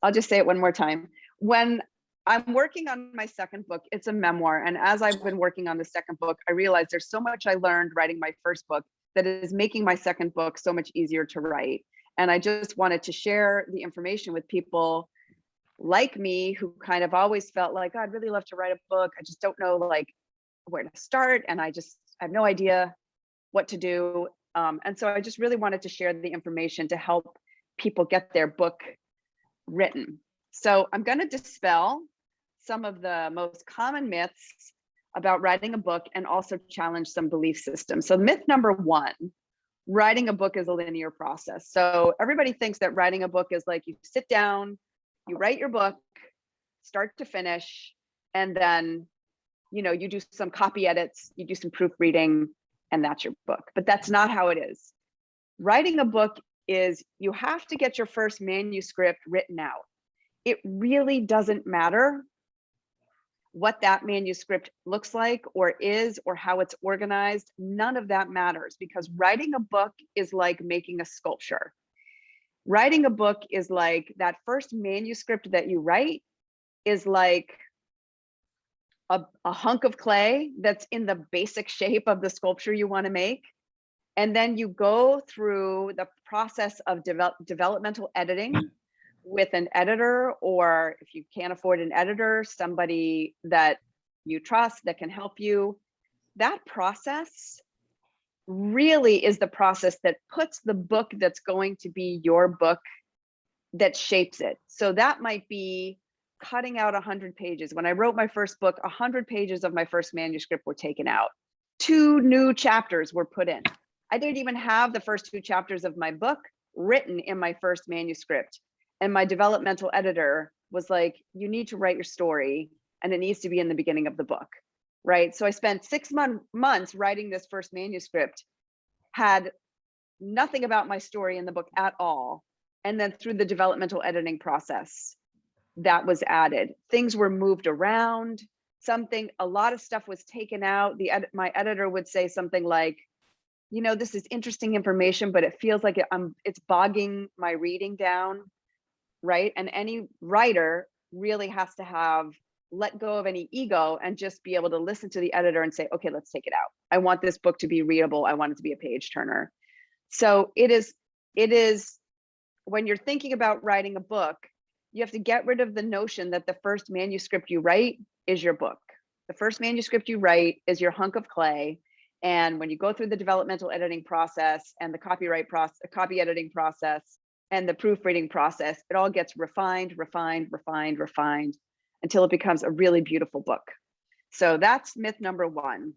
I'll just say it one more time. When I'm working on my second book, it's a memoir. And as I've been working on the second book, I realized there's so much I learned writing my first book that is making my second book so much easier to write. And I just wanted to share the information with people like me who kind of always felt like, oh, I'd really love to write a book. I just don't know like where to start. And I have no idea what to do. And so I just really wanted to share the information to help people get their book written. So I'm going to dispel some of the most common myths about writing a book and also challenge some belief systems. So myth number one, writing a book is a linear process. So everybody thinks that writing a book is like you sit down, you write your book, start to finish, and then, you know, you do some copy edits, you do some proofreading, and that's your book. But that's not how it is. Writing a book is you have to get your first manuscript written out. It really doesn't matter what that manuscript looks like or is or how it's organized. None of that matters, because writing a book is like making a sculpture. Writing a book is like that first manuscript that you write is like a hunk of clay that's in the basic shape of the sculpture you want to make. And then you go through the process of developmental editing with an editor, or if you can't afford an editor, somebody that you trust that can help you. That process really is the process that puts the book that's going to be your book, that shapes it. So that might be cutting out 100 pages. When I wrote my first book, 100 pages of my first manuscript were taken out. 2 new chapters were put in. I didn't even have the first 2 chapters of my book written in my first manuscript. And my developmental editor was like, you need to write your story and it needs to be in the beginning of the book, right? So I spent 6 months writing this first manuscript, had nothing about my story in the book at all. And then through the developmental editing process, that was added. Things were moved around. A lot of stuff was taken out. My editor would say something like, you know, this is interesting information, but it feels like it's bogging my reading down, right? And any writer really has to have let go of any ego and just be able to listen to the editor and say, okay, let's take it out. I want this book to be readable. I want it to be a page turner. So it is when you're thinking about writing a book, you have to get rid of the notion that the first manuscript you write is your book. The first manuscript you write is your hunk of clay. And when you go through the developmental editing process and the copy editing process and the proofreading process, it all gets refined until it becomes a really beautiful book. So that's myth number one.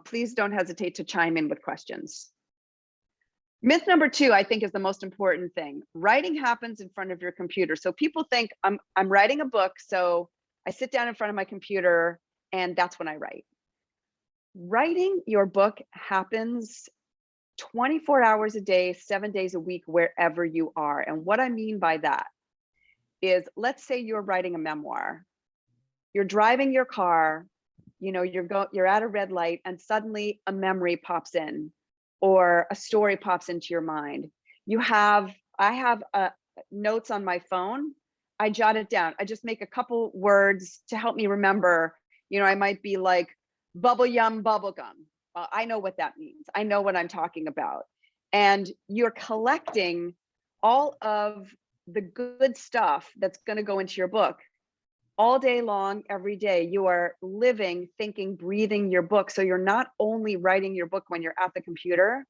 Please don't hesitate to chime in with questions. Myth number two, I think, is the most important thing. Writing happens in front of your computer. So people think I'm writing a book, so I sit down in front of my computer and that's when I write. Writing your book happens 24 hours a day, 7 days a week, wherever you are. And what I mean by that is, let's say you're writing a memoir. You're driving your car, you know, you're at a red light and suddenly a memory pops in or a story pops into your mind. I have notes on my phone. I jot it down. I just make a couple words to help me remember. You know, I might be like, bubble yum, bubble gum. I know what that means. I know what I'm talking about. And you're collecting all of the good stuff that's going to go into your book all day long, every day. You are living, thinking, breathing your book. So you're not only writing your book when you're at the computer,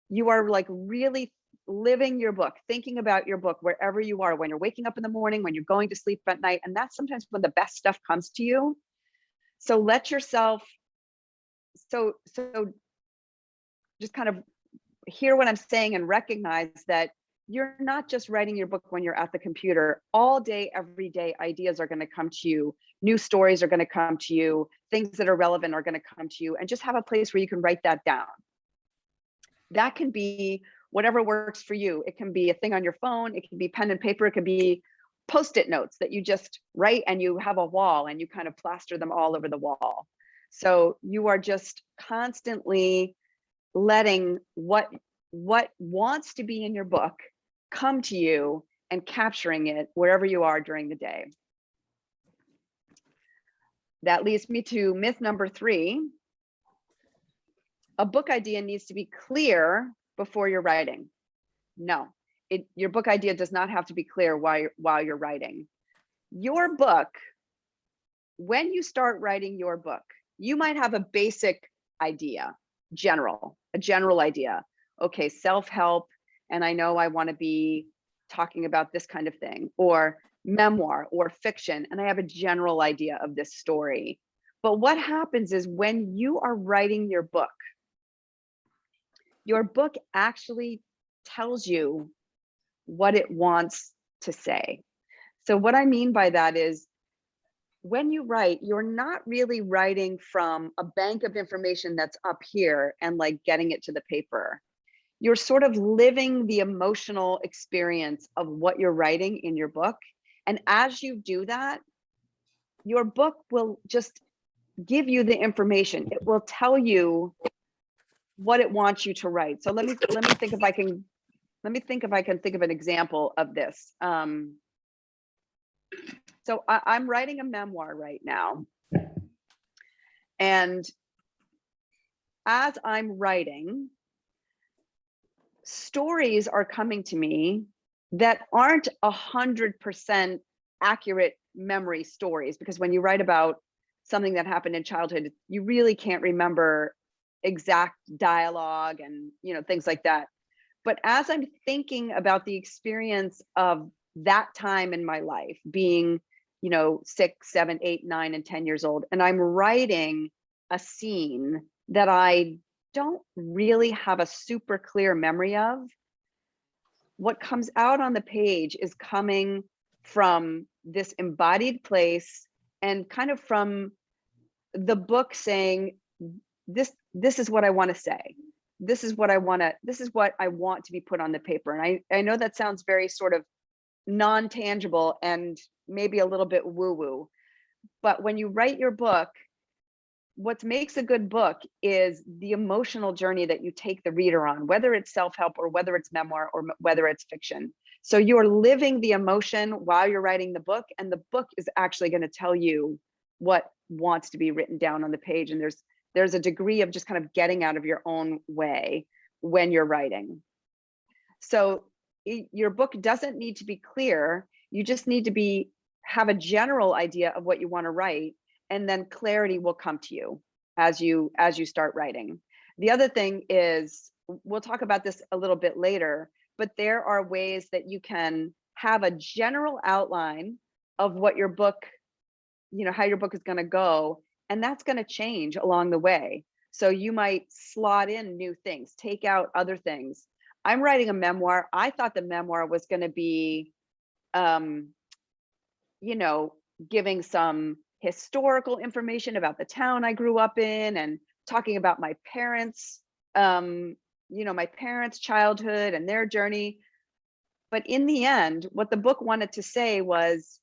you are like really living your book, thinking about your book wherever you are, when you're waking up in the morning, when you're going to sleep at night. And that's sometimes when the best stuff comes to you. So let yourself, so just kind of hear what I'm saying and recognize that you're not just writing your book when you're at the computer. All day, every day, ideas are going to come to you. New stories are going to come to you. Things that are relevant are going to come to you, and just have a place where you can write that down. That can be whatever works for you. It can be a thing on your phone. It can be pen and paper. It could be Post-it notes that you just write and you have a wall and you kind of plaster them all over the wall. So you are just constantly letting what wants to be in your book come to you and capturing it wherever you are during the day. That leads me to myth number 3. A book idea needs to be clear before you're writing. No, your book idea does not have to be clear while you're writing. Your book, when you start writing your book, you might have a basic idea, a general idea. Okay, self-help, and I know I want to be talking about this kind of thing, or memoir or fiction, and I have a general idea of this story. But what happens is when you are writing your book actually tells you what it wants to say. So what I mean by that is, when you write, you're not really writing from a bank of information that's up here and like getting it to the paper. You're sort of living the emotional experience of what you're writing in your book. And as you do that, your book will just give you the information. It will tell you what it wants you to write. So let me think if I can think of an example of this. So I'm writing a memoir right now. And as I'm writing, stories are coming to me that aren't 100% accurate memory stories, because when you write about something that happened in childhood, you really can't remember exact dialogue and things like that. But as I'm thinking about the experience of that time in my life, being 6, 7, 8, 9, and 10 years old, and I'm writing a scene that I don't really have a super clear memory of, what comes out on the page is coming from this embodied place, and kind of from the book saying, this is what I want to say. This is what I want to be put on the paper. And I know that sounds very sort of non-tangible and maybe a little bit woo-woo, but when you write your book, what makes a good book is the emotional journey that you take the reader on, whether it's self-help or whether it's memoir or whether it's fiction. So you're living the emotion while you're writing the book, and the book is actually going to tell you what wants to be written down on the page. And there's a degree of just kind of getting out of your own way when you're writing. So your book doesn't need to be clear. You just need to have a general idea of what you want to write, and then clarity will come to you as you start writing. The other thing is, we'll talk about this a little bit later, but there are ways that you can have a general outline of what your book, how your book is going to go, and that's going to change along the way. So you might slot in new things, take out other things. I'm writing a memoir. I thought the memoir was going to be, giving some historical information about the town I grew up in, and talking about my parents, my parents' childhood and their journey. But in the end, what the book wanted to say was,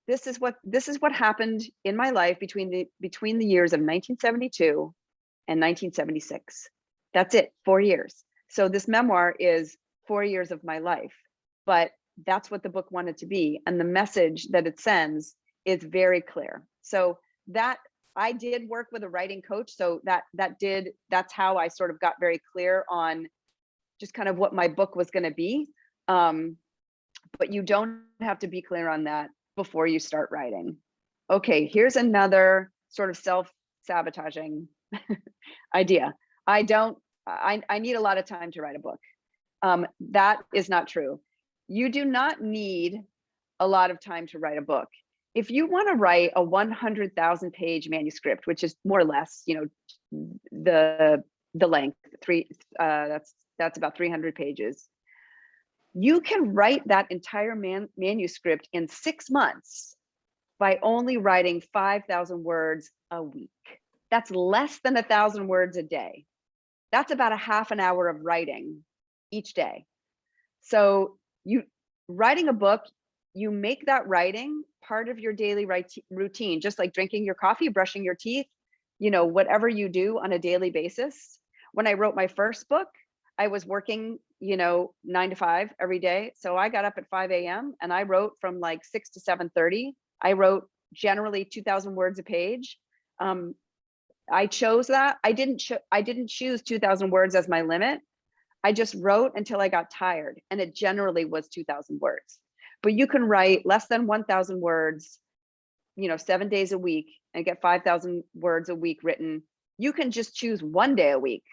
this is what happened in my life between the years of 1972 and 1976. That's it, 4 years. So this memoir is 4 years of my life, but that's what the book wanted to be. And the message that it sends is very clear. So that I did work with a writing coach. So that's how I sort of got very clear on just kind of what my book was going to be. But you don't have to be clear on that before you start writing. Okay, here's another sort of self-sabotaging idea. I need a lot of time to write a book. That is not true. You do not need a lot of time to write a book. If you want to write a 100,000 page manuscript, which is more or less, the length, that's about 300 pages. You can write that entire manuscript in 6 months by only writing 5,000 words a week. That's less than 1,000 words a day. That's about a half an hour of writing each day. So writing a book, you make that writing part of your daily routine, just like drinking your coffee, brushing your teeth, whatever you do on a daily basis. When I wrote my first book, I was working 9 to 5 every day. So I got up at 5 a.m. and I wrote from like 6 to 7:30. I wrote generally 2,000 words a page. I chose that. I didn't choose 2,000 words as my limit. I just wrote until I got tired, and it generally was 2,000 words. But you can write less than 1,000 words, 7 days a week and get 5,000 words a week written. You can just choose one day a week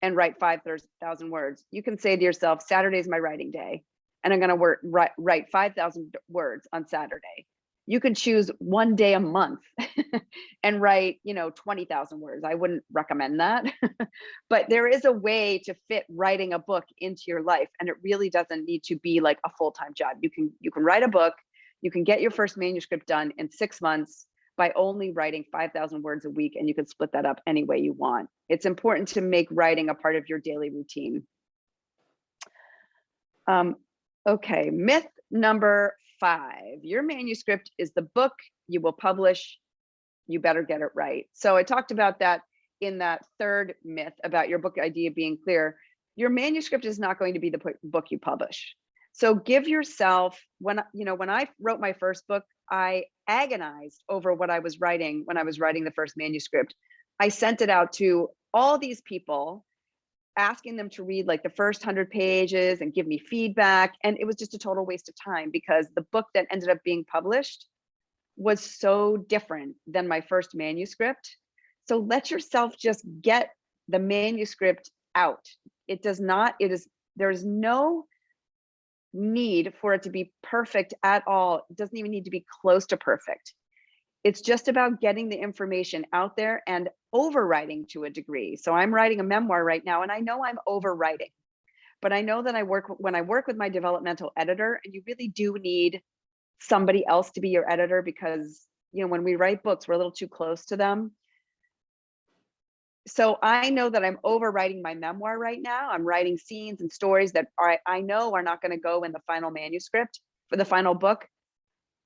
and write 5,000 words. You can say to yourself, Saturday is my writing day, and I'm going to write 5,000 words on Saturday. You can choose one day a month and write, 20,000 words. I wouldn't recommend that, but there is a way to fit writing a book into your life, and it really doesn't need to be like a full-time job. You can write a book. You can get your first manuscript done in 6 months by only writing 5,000 words a week, and you can split that up any way you want. It's important to make writing a part of your daily routine. Okay, myth number 5. Your manuscript is the book you will publish. You better get it right. So I talked about that in that third myth about your book idea being clear. Your manuscript is not going to be the book you publish. So give yourself, when I wrote my first book, I agonized over what I was writing when I was writing the first manuscript. I sent it out to all these people, asking them to read like the first 100 pages and give me feedback. And it was just a total waste of time, because the book that ended up being published was so different than my first manuscript. So let yourself just get the manuscript out. There's no need for it to be perfect at all. It doesn't even need to be close to perfect. It's just about getting the information out there and overwriting to a degree. So I'm writing a memoir right now, and I know I'm overwriting, but I know that when I work with my developmental editor, and you really do need somebody else to be your editor, because when we write books, we're a little too close to them. So I know that I'm overwriting my memoir right now. I'm writing scenes and stories that I know are not going to go in the final manuscript for the final book,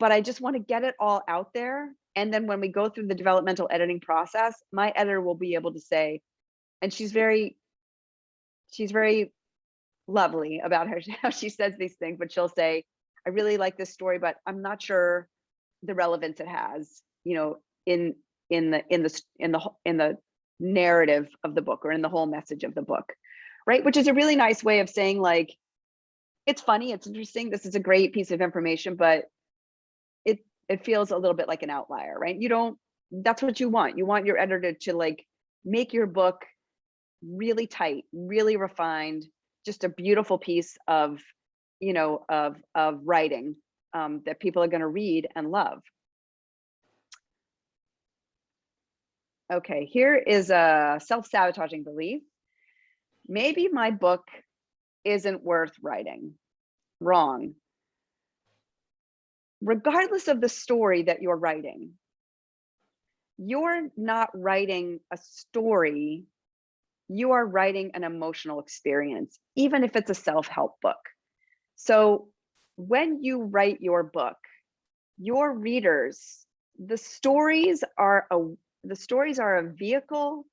but I just want to get it all out there. And then when we go through the developmental editing process, my editor will be able to say, and she's very lovely about how she says these things, but she'll say, I really like this story, but I'm not sure the relevance it has, in the narrative of the book, or in the whole message of the book, right? Which is a really nice way of saying, like, it's funny, it's interesting, this is a great piece of information, but it feels a little bit like an outlier, right? That's what you want. You want your editor to like make your book really tight, really refined, just a beautiful piece of, of writing that people are going to read and love. Okay, here is a self-sabotaging belief. Maybe my book isn't worth writing. Wrong. Regardless of the story that you're writing, you're not writing a story, you are writing an emotional experience, even if it's a self-help book. So when you write your book, your readers, the stories are a vehicle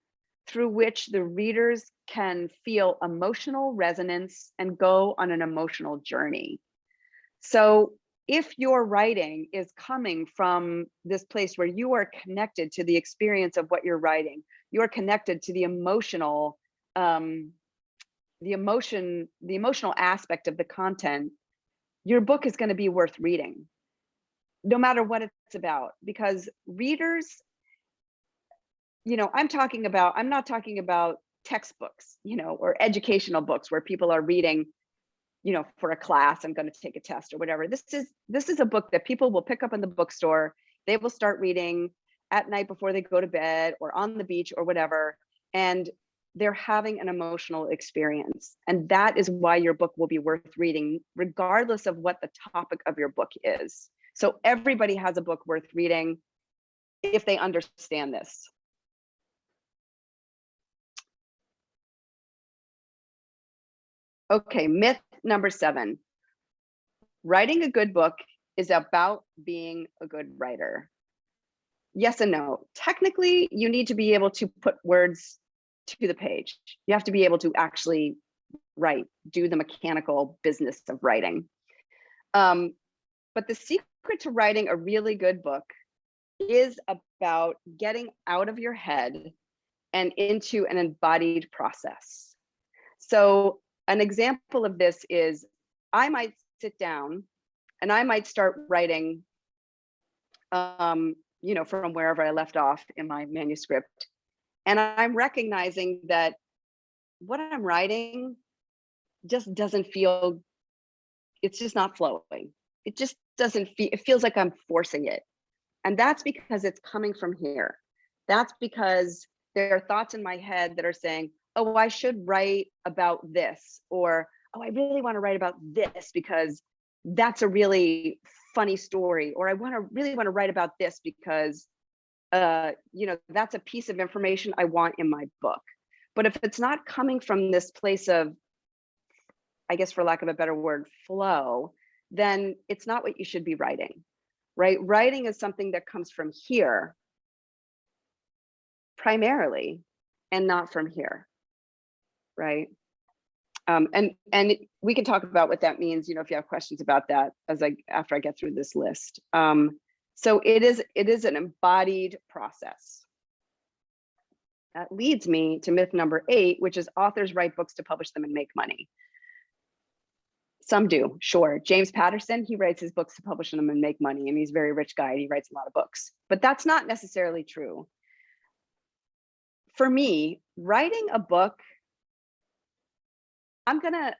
through which the readers can feel emotional resonance and go on an emotional journey. So if your writing is coming from this place where you are connected to the experience of what you're writing, you are connected to the emotional, the emotional aspect of the content, your book is going to be worth reading, no matter what it's about. Because readers, I'm not talking about textbooks, or educational books where people are reading, for a class, I'm going to take a test or whatever. This is a book that people will pick up in the bookstore. They will start reading at night before they go to bed, or on the beach, or whatever. And they're having an emotional experience. And that is why your book will be worth reading, regardless of what the topic of your book is. So everybody has a book worth reading if they understand this. Okay, myth number 7. Writing a good book is about being a good writer. Yes and no. Technically, you need to be able to put words to the page. You have to be able to actually write, do the mechanical business of writing. But the secret to writing a really good book is about getting out of your head and into an embodied process. So an example of this is, I might sit down and I might start writing, from wherever I left off in my manuscript. And I'm recognizing that what I'm writing just doesn't feel, it's just not flowing. It just doesn't feel, it feels like I'm forcing it. And that's because it's coming from here. That's because there are thoughts in my head that are saying, oh, I should write about this, or, oh, I really want to write about this because that's a really funny story, or I really want to write about this because, that's a piece of information I want in my book. But if it's not coming from this place of, I guess for lack of a better word, flow, then it's not what you should be writing, right? Writing is something that comes from here primarily, and not from here, right? And we can talk about what that means, if you have questions about that after I get through this list. So it is an embodied process. That leads me to myth number 8, which is authors write books to publish them and make money. Some do, sure. James Patterson, he writes his books to publish them and make money, and he's a very rich guy and he writes a lot of books. But that's not necessarily true. For me, writing a book, I'm gonna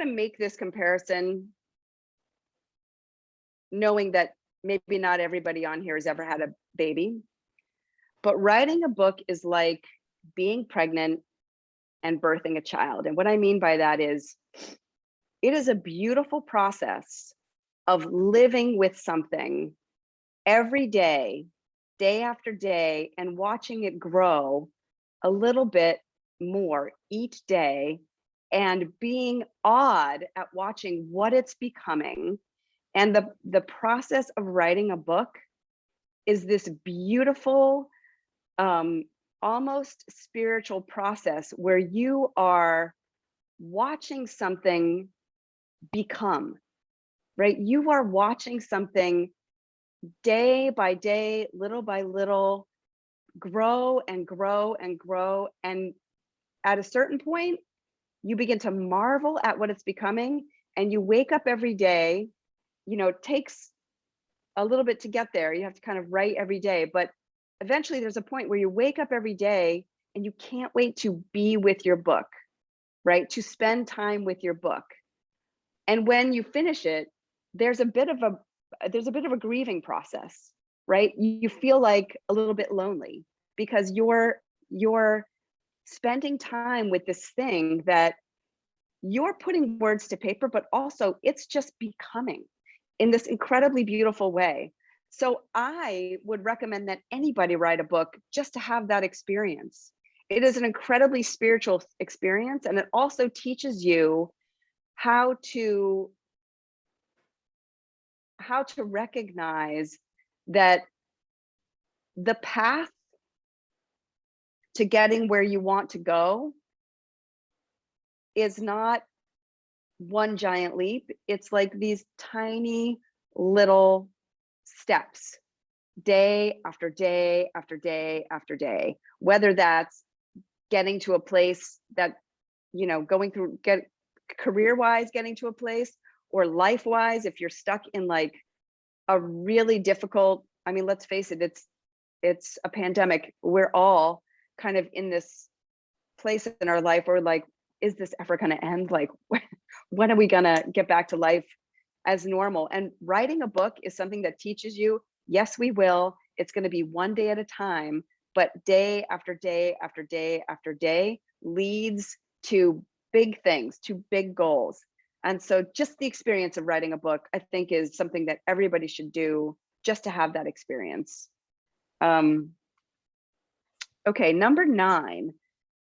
make this comparison, knowing that maybe not everybody on here has ever had a baby, but writing a book is like being pregnant and birthing a child. And what I mean by that is, it is a beautiful process of living with something every day, day after day, and watching it grow a little bit more each day, and being awed at watching what it's becoming. And the process of writing a book is this beautiful, almost spiritual process where you are watching something become, right? You are watching something day by day, little by little, grow and grow and grow. And at a certain point, you begin to marvel at what it's becoming, and you wake up every day. It takes a little bit to get there. You have to kind of write every day, but eventually there's a point where you wake up every day and you can't wait to be with your book, right? To spend time with your book. And when you finish it, there's a bit of a grieving process, right? You feel like a little bit lonely because you're spending time with this thing that you're putting words to paper, but also it's just becoming in this incredibly beautiful way. So I would recommend that anybody write a book just to have that experience. It is an incredibly spiritual experience, and it also teaches you how to recognize that the path to getting where you want to go is not one giant leap. It's like these tiny little steps, day after day after day after day, whether that's getting to a place that, career-wise, getting to a place, or life-wise, if you're stuck in like a really difficult, let's face it, it's a pandemic. We're all kind of in this place in our life where like, is this ever going to end? Like, when are we going to get back to life as normal? And writing a book is something that teaches you, yes, we will. It's going to be one day at a time, but day after day after day after day leads to big things, to big goals. And so just the experience of writing a book, I think, is something that everybody should do just to have that experience. Okay, number 9.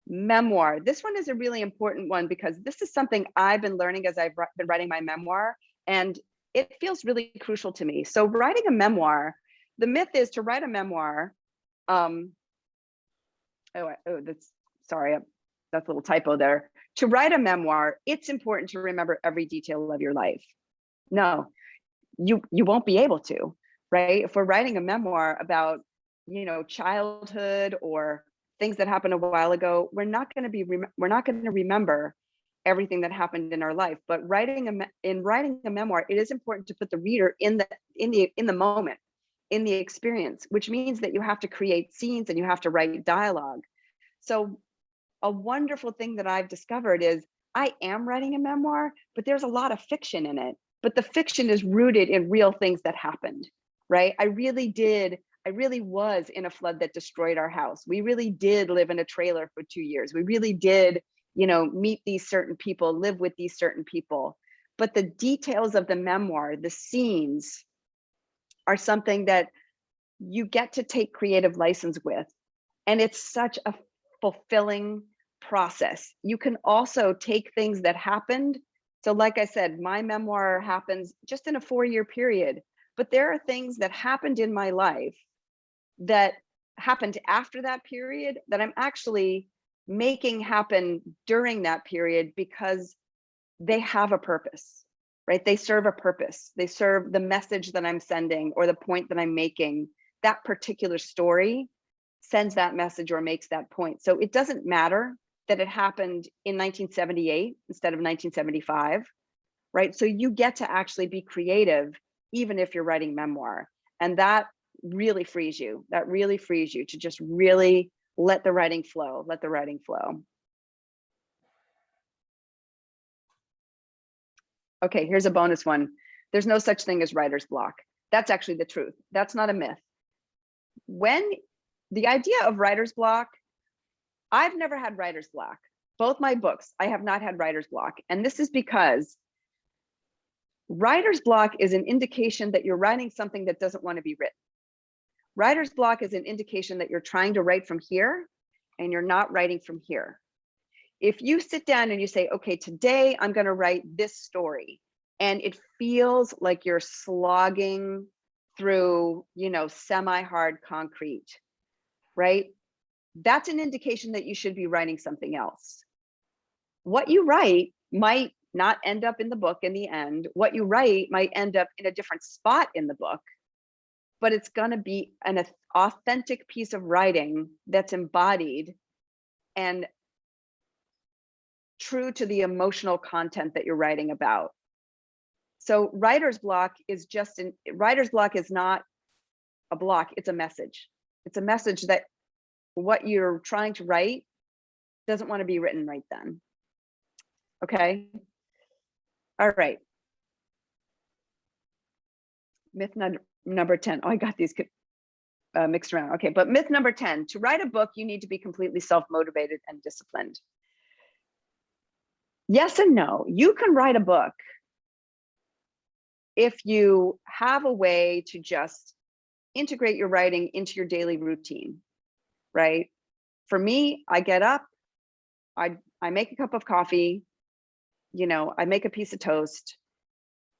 Memoir. This one is a really important one because this is something I've been learning as I've been writing my memoir, and it feels really crucial to me. So writing a memoir, the myth is to write a memoir. Sorry. that's a little typo there. To write a memoir, it's important to remember every detail of your life. No, you won't be able to, right? If we're writing a memoir about, childhood or things that happened a while ago, we're not going to remember everything that happened in our life. But in writing a memoir, it is important to put the reader in the moment, in the experience, which means that you have to create scenes and you have to write dialogue. So a wonderful thing that I've discovered is I am writing a memoir, but there's a lot of fiction in it. But the fiction is rooted in real things that happened, right? I really was in a flood that destroyed our house. We really did live in a trailer for 2 years. We really did, meet these certain people, live with these certain people. But the details of the memoir, the scenes, are something that you get to take creative license with. And it's such a fulfilling process. You can also take things that happened. So like I said, my memoir happens just in a 4-year period, but there are things that happened in my life that happened after that period that I'm actually making happen during that period because they have a purpose, right? They serve a purpose. They serve the message that I'm sending or the point that I'm making. That particular story sends that message or makes that point. So it doesn't matter that it happened in 1978 instead of 1975, right? So you get to actually be creative even if you're writing memoir. And that really frees you. That really frees you to just really let the writing flow, let the writing flow. Okay, here's a bonus one. There's no such thing as writer's block. That's actually the truth. That's not a myth. When the idea of writer's block, I've never had writer's block. Both my books, I have not had writer's block. And this is because writer's block is an indication that you're writing something that doesn't want to be written. Writer's block is an indication that you're trying to write from here and you're not writing from here. If you sit down and you say, okay, today I'm going to write this story, and it feels like you're slogging through, semi-hard concrete, right? That's an indication that you should be writing something else. What you write might not end up in the book in the end. What you write might end up in a different spot in the book, but it's going to be an authentic piece of writing that's embodied and true to the emotional content that you're writing about. So writer's block is not a block, it's a message. It's a message that what you're trying to write doesn't want to be written right then. Okay. All right. Myth number 10. Oh, I got these mixed around. Okay, but myth number 10, to write a book, you need to be completely self-motivated and disciplined. Yes and no. You can write a book if you have a way to just integrate your writing into your daily routine, right? For me, I get up, I make a cup of coffee, I make a piece of toast,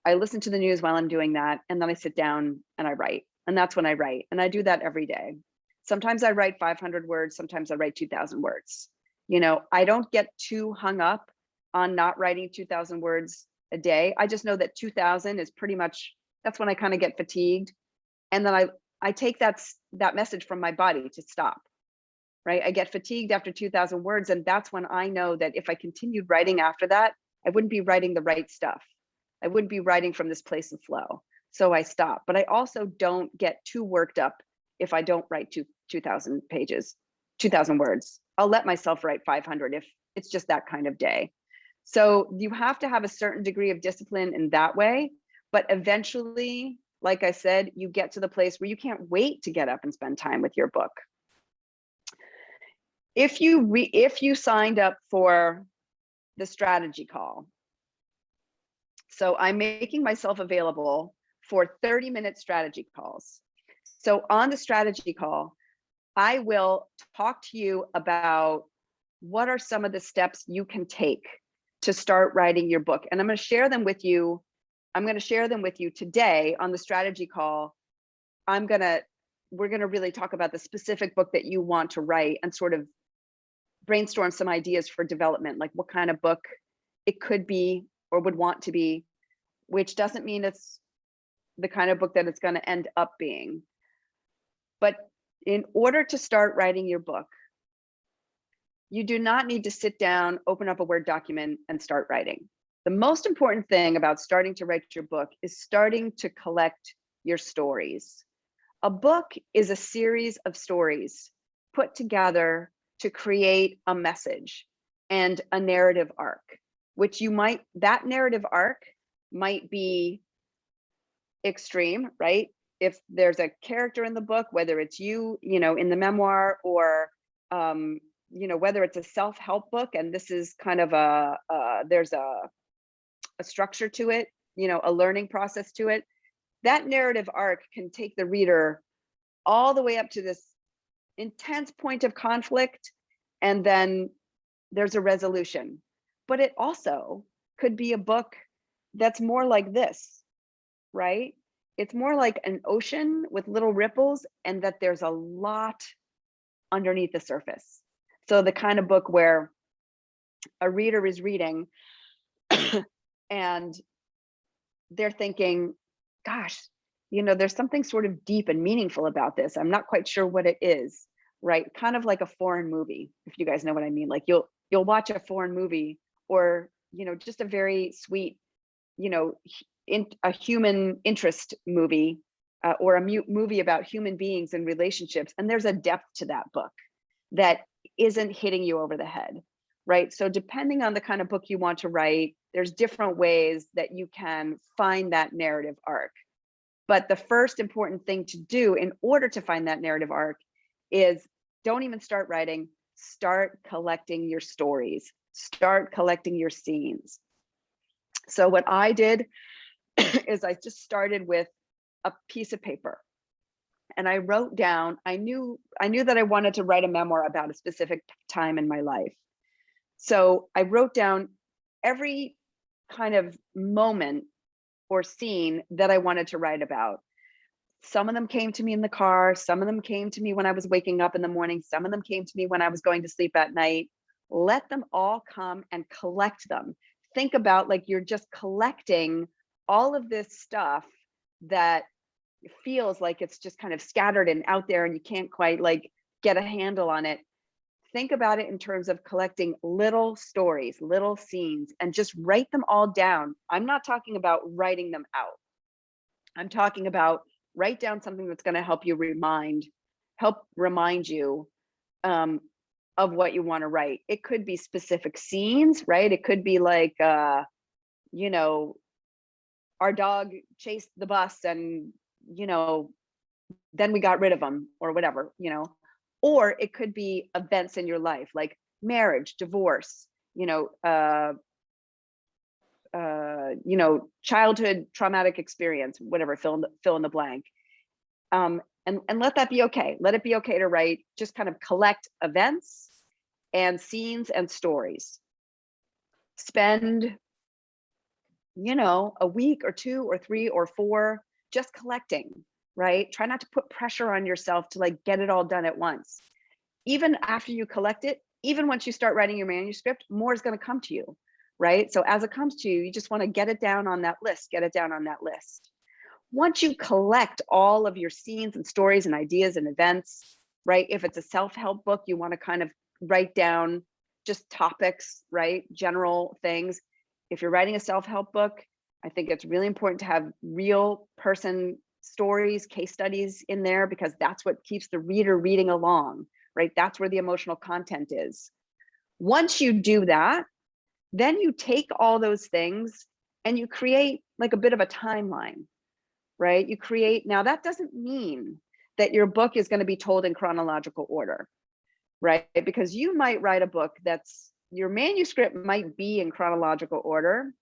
I listen to the news while I'm doing that, and then I sit down and I write. And that's when I write. And I do that every day. Sometimes I write 500 words, sometimes I write 2,000 words. I don't get too hung up on not writing 2,000 words a day. I just know that 2,000 is pretty much, that's when I kind of get fatigued. And then I take that message from my body to stop, right? I get fatigued after 2,000 words. And that's when I know that if I continued writing after that, I wouldn't be writing the right stuff. I wouldn't be writing from this place of flow. So I stop. But I also don't get too worked up if I don't write 2,000 pages, 2,000 words. I'll let myself write 500 if it's just that kind of day. So you have to have a certain degree of discipline in that way. But eventually, like I said, you get to the place where you can't wait to get up and spend time with your book. If you signed up for the strategy call, so I'm making myself available for 30-minute strategy calls. So on the strategy call, I will talk to you about what are some of the steps you can take to start writing your book. And I'm going to share them with you. I'm going to share them with you today on the strategy call. We're going to really talk about the specific book that you want to write and sort of brainstorm some ideas for development, like what kind of book it could be or would want to be, which doesn't mean it's the kind of book that it's going to end up being. But in order to start writing your book, you do not need to sit down, open up a Word document, and start writing. The most important thing about starting to write your book is starting to collect your stories. A book is a series of stories put together to create a message and a narrative arc, which that narrative arc might be extreme, right? If there's a character in the book, whether it's you know, in the memoir, or you know, whether it's a self-help book and this is kind of there's a structure to it, you know, a learning process to it, that narrative arc can take the reader all the way up to this intense point of conflict, and then there's a resolution. But it also could be a book that's more like this, right? It's more like an ocean with little ripples, and that there's a lot underneath the surface. So the kind of book where a reader is reading and they're thinking, gosh, you know, there's something sort of deep and meaningful about this. I'm not quite sure what it is, right? Kind of like a foreign movie, if you guys know what I mean. Like you'll watch a foreign movie, or, you know, just a very sweet, you know, a human interest movie, or a movie about human beings and relationships. And there's a depth to that book that isn't hitting you over the head, right? So depending on the kind of book you want to write, there's different ways that you can find that narrative arc. But the first important thing to do in order to find that narrative arc is don't even start writing, start collecting your stories, start collecting your scenes. So what I did is I just started with a piece of paper, and I wrote down, I knew that I wanted to write a memoir about a specific time in my life. So I wrote down every kind of moment or scene that I wanted to write about. Some of them came to me in the car, some of them came to me when I was waking up in the morning, some of them came to me when I was going to sleep at night. Let them all come and collect them. Think about like you're just collecting all of this stuff that feels like it's just kind of scattered and out there and you can't quite like get a handle on it. Think about it in terms of collecting little stories, little scenes, and just write them all down. I'm not talking about writing them out. I'm talking about write down something that's going to help remind you of what you want to write. It could be specific scenes, right? It could be like, you know, our dog chased the bus and, you know, then we got rid of him or whatever, you know. Or it could be events in your life, like marriage, divorce, you know, childhood traumatic experience, whatever, fill in the blank. And let that be okay. Let it be okay to write, just kind of collect events and scenes and stories. Spend, you know, a week or 2 or 3 or 4 just collecting, right? Try not to put pressure on yourself to like get it all done at once. Even after you collect it, even once you start writing your manuscript, more is going to come to you, right? So as it comes to you, you just want to get it down on that list, Once you collect all of your scenes and stories and ideas and events, right? If it's a self-help book, you want to kind of write down just topics, right? General things. If you're writing a self-help book, I think it's really important to have real person stories, case studies in there, because that's what keeps the reader reading along, right? That's where the emotional content is. Once you do that, then you take all those things and you create like a bit of a timeline, right? You create, now that doesn't mean that your book is going to be told in chronological order, right? Because you might write a book your manuscript might be in chronological order.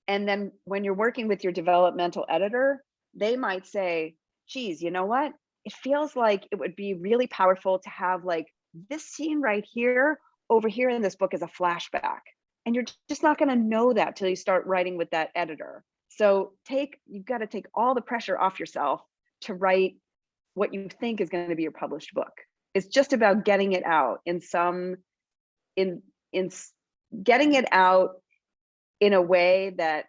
And then when you're working with your developmental editor, they might say, geez, you know what? It feels like it would be really powerful to have like this scene right here, over here in this book is a flashback. And you're just not going to know that till you start writing with that editor. So you've got to take all the pressure off yourself to write what you think is going to be your published book. It's just about getting it out in some in getting it out in a way that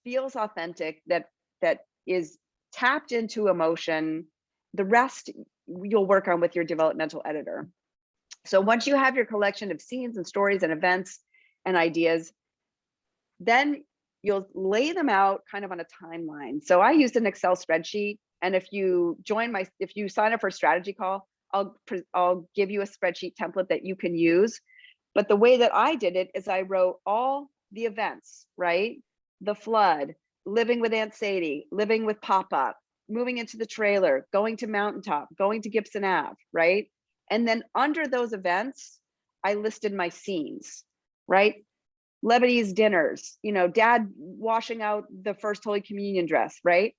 feels authentic, that is tapped into emotion. The rest you'll work on with your developmental editor. So once you have your collection of scenes and stories and events and ideas, then you'll lay them out kind of on a timeline. So I used an Excel spreadsheet, and if you sign up for a strategy call, I'll give you a spreadsheet template that you can use. But the way that I did it is I wrote all the events, right? The flood, living with Aunt Sadie, living with Papa, moving into the trailer, going to Mountaintop, going to Gibson Ave, right? And then under those events, I listed my scenes, right? Lebanese dinners, dad washing out the first Holy Communion dress, right?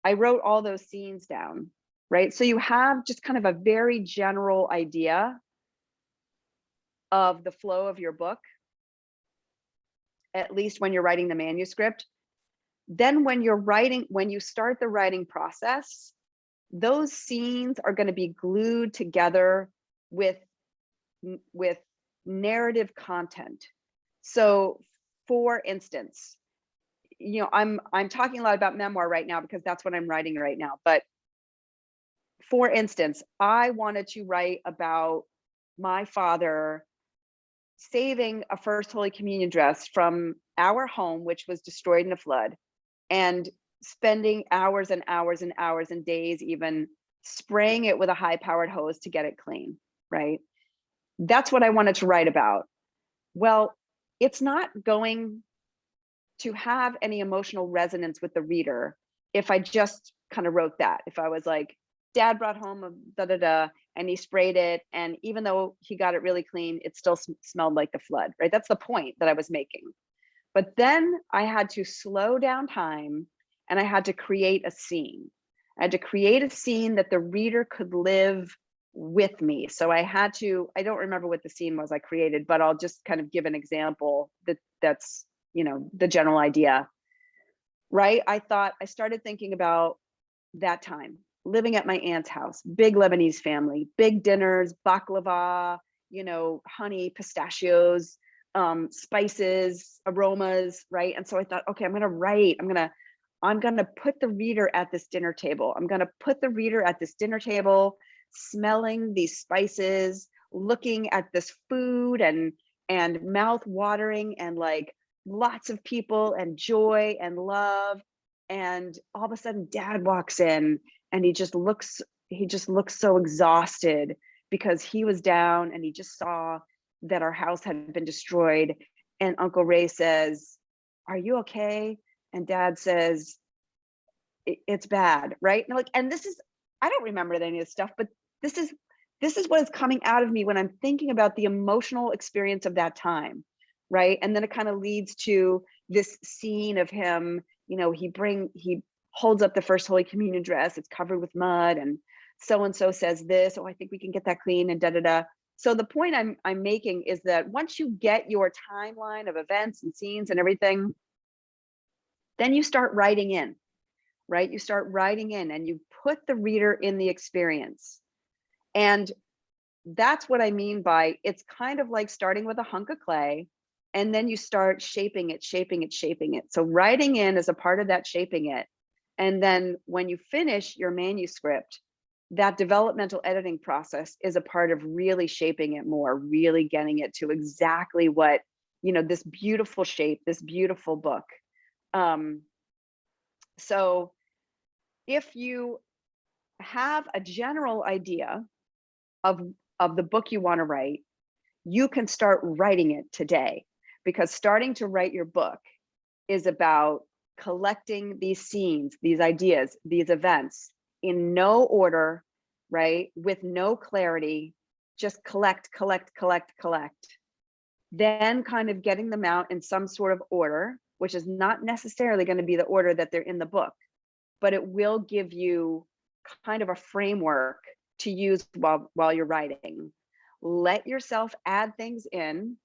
I wrote all those scenes down, right? So you have just kind of a very general idea of the flow of your book, at least when you're writing the manuscript. Then when you start the writing process, those scenes are going to be glued together with narrative content. So for instance, I'm talking a lot about memoir right now because that's what I'm writing right now. But for instance, I wanted to write about my father saving a first Holy Communion dress from our home, which was destroyed in a flood, and spending hours and hours and hours and days even spraying it with a high-powered hose to get it clean, right? That's what I wanted to write about. Well, it's not going to have any emotional resonance with the reader if I just kind of wrote that. If I was like, dad brought home a da-da-da, and he sprayed it, and even though he got it really clean, it still smelled like the flood, right? That's the point that I was making. But then I had to slow down time, and I had to create a scene. I had to create a scene that the reader could live with me. So I don't remember what the scene was I created, but I'll just kind of give an example that's the general idea, right? I started thinking about that time, living at my aunt's house, big Lebanese family, big dinners, baklava, honey, pistachios, spices, aromas, right? And so I thought, okay, I'm gonna put the reader at this dinner table. I'm gonna put the reader at this dinner table, smelling these spices, looking at this food and mouth watering, and like lots of people and joy and love. And all of a sudden dad walks in, and he just looks so exhausted because he was down and he just saw that our house had been destroyed. And Uncle Ray says, "Are you okay?" And dad says, "It's bad," right? And this is, I don't remember any of this stuff, but this is what is coming out of me when I'm thinking about the emotional experience of that time, right? And then it kind of leads to this scene of him, he holds up the first Holy Communion dress, it's covered with mud, and so says this, "Oh, I think we can get that clean," and da-da-da. So the point I'm making is that once you get your timeline of events and scenes and everything, then you start writing in, right? You start writing in and you put the reader in the experience. And that's what I mean by, it's kind of like starting with a hunk of clay, and then you start shaping it. So writing in is a part of that shaping it. And then when you finish your manuscript, that developmental editing process is a part of really shaping it more, really getting it to exactly what, this beautiful shape, this beautiful book. So if you have a general idea of the book you want to write, you can start writing it today, because starting to write your book is about collecting these scenes, these ideas, these events in no order, right? With no clarity, just collect. Then kind of getting them out in some sort of order, which is not necessarily going to be the order that they're in the book, but it will give you kind of a framework to use while you're writing. Let yourself add things in,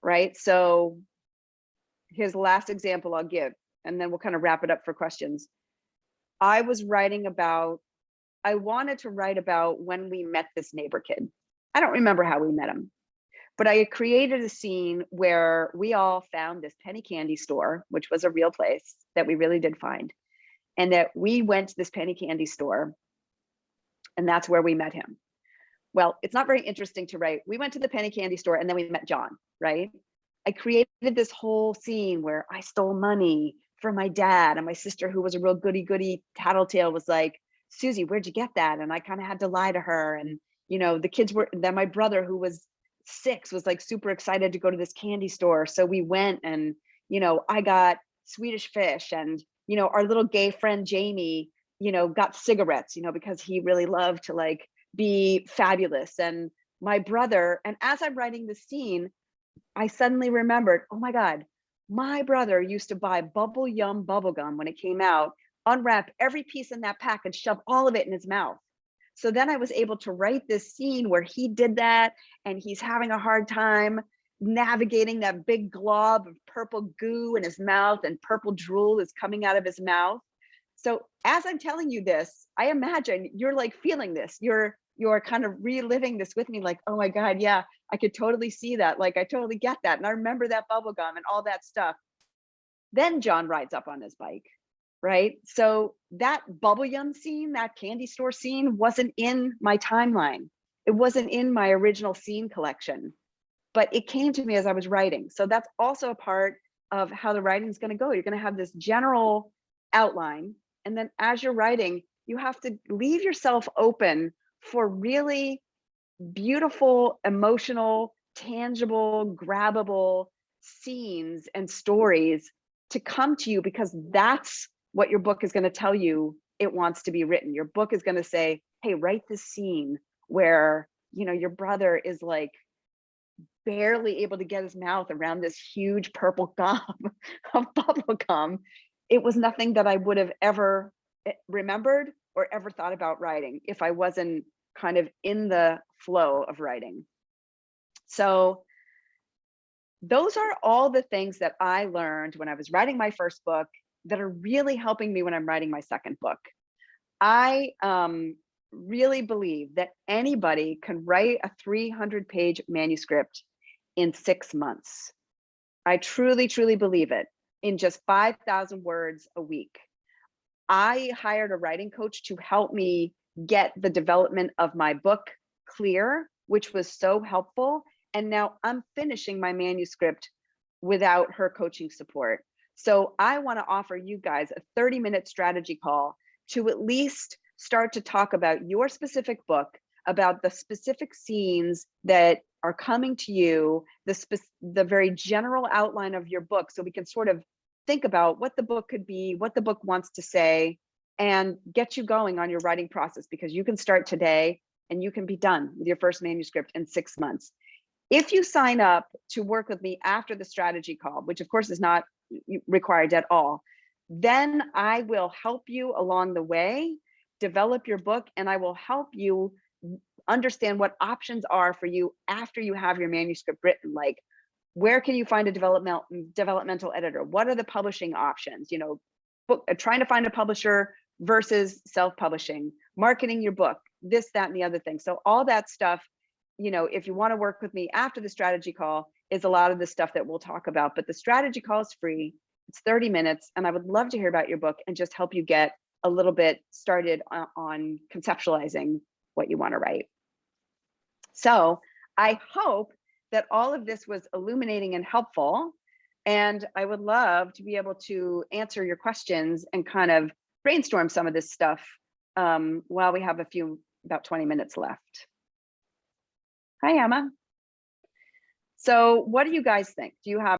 right? So here's the last example I'll give, and then we'll kind of wrap it up for questions. I wanted to write about when we met this neighbor kid. I don't remember how we met him, But I created a scene where we all found this penny candy store, which was a real place that we really did find. And that we went to this penny candy store, and that's where we met him. Well, it's not very interesting to write. We went to the penny candy store and then we met John, right? I created this whole scene where I stole money from my dad, and my sister, who was a real goody tattletale, was like, Susie, where'd you get that? And I kind of had to lie to her. And, the kids were, then my brother, who was 6, was like super excited to go to this candy store. So we went, and, I got Swedish fish, and, our little gay friend, Jamie, got cigarettes, because he really loved to like be fabulous. And my brother, and as I'm writing the scene, I suddenly remembered, oh my God, my brother used to buy Bubble Yum bubblegum when it came out, unwrap every piece in that pack and shove all of it in his mouth. So then I was able to write this scene where he did that, and he's having a hard time navigating that big glob of purple goo in his mouth, and purple drool is coming out of his mouth. So as I'm telling you this, I imagine you're like feeling this. You're kind of reliving this with me, like, oh my God, yeah, I could totally see that. Like, I totally get that. And I remember that bubble gum and all that stuff. Then John rides up on his bike, right? So that bubble yum scene, that candy store scene, wasn't in my timeline. It wasn't in my original scene collection, but it came to me as I was writing. So that's also a part of how the writing is going to go. You're going to have this general outline, and then as you're writing, you have to leave yourself open for really beautiful, emotional, tangible, grabbable scenes and stories to come to you, because that's what your book is going to tell you it wants to be written. Your book is going to say, hey, write this scene where, your brother is like barely able to get his mouth around this huge purple gob of bubble gum. It was nothing that I would have ever remembered or ever thought about writing if I wasn't kind of in the flow of writing. So those are all the things that I learned when I was writing my first book that are really helping me when I'm writing my second book. I really believe that anybody can write a 300-page manuscript in 6 months. I truly, truly believe it, in just 5,000 words a week. I hired a writing coach to help me get the development of my book clear, which was so helpful. And now I'm finishing my manuscript without her coaching support. So I want to offer you guys a 30-minute strategy call to at least start to talk about your specific book, about the specific scenes that are coming to you, the very general outline of your book, so we can sort of think about what the book could be, what the book wants to say, and get you going on your writing process, because you can start today and you can be done with your first manuscript in 6 months. If you sign up to work with me after the strategy call, which of course is not required at all, then I will help you along the way develop your book, and I will help you understand what options are for you after you have your manuscript written. Like, where can you find a developmental editor? What are the publishing options? Trying to find a publisher versus self-publishing, marketing your book, this, that, and the other thing. So all that stuff, if you want to work with me after the strategy call, is a lot of the stuff that we'll talk about. But the strategy call is free. It's 30 minutes. And I would love to hear about your book and just help you get a little bit started on conceptualizing what you want to write. So I hope that all of this was illuminating and helpful. And I would love to be able to answer your questions and kind of brainstorm some of this stuff while we have about 20 minutes left. Hi, Emma. So what do you guys think? Do you have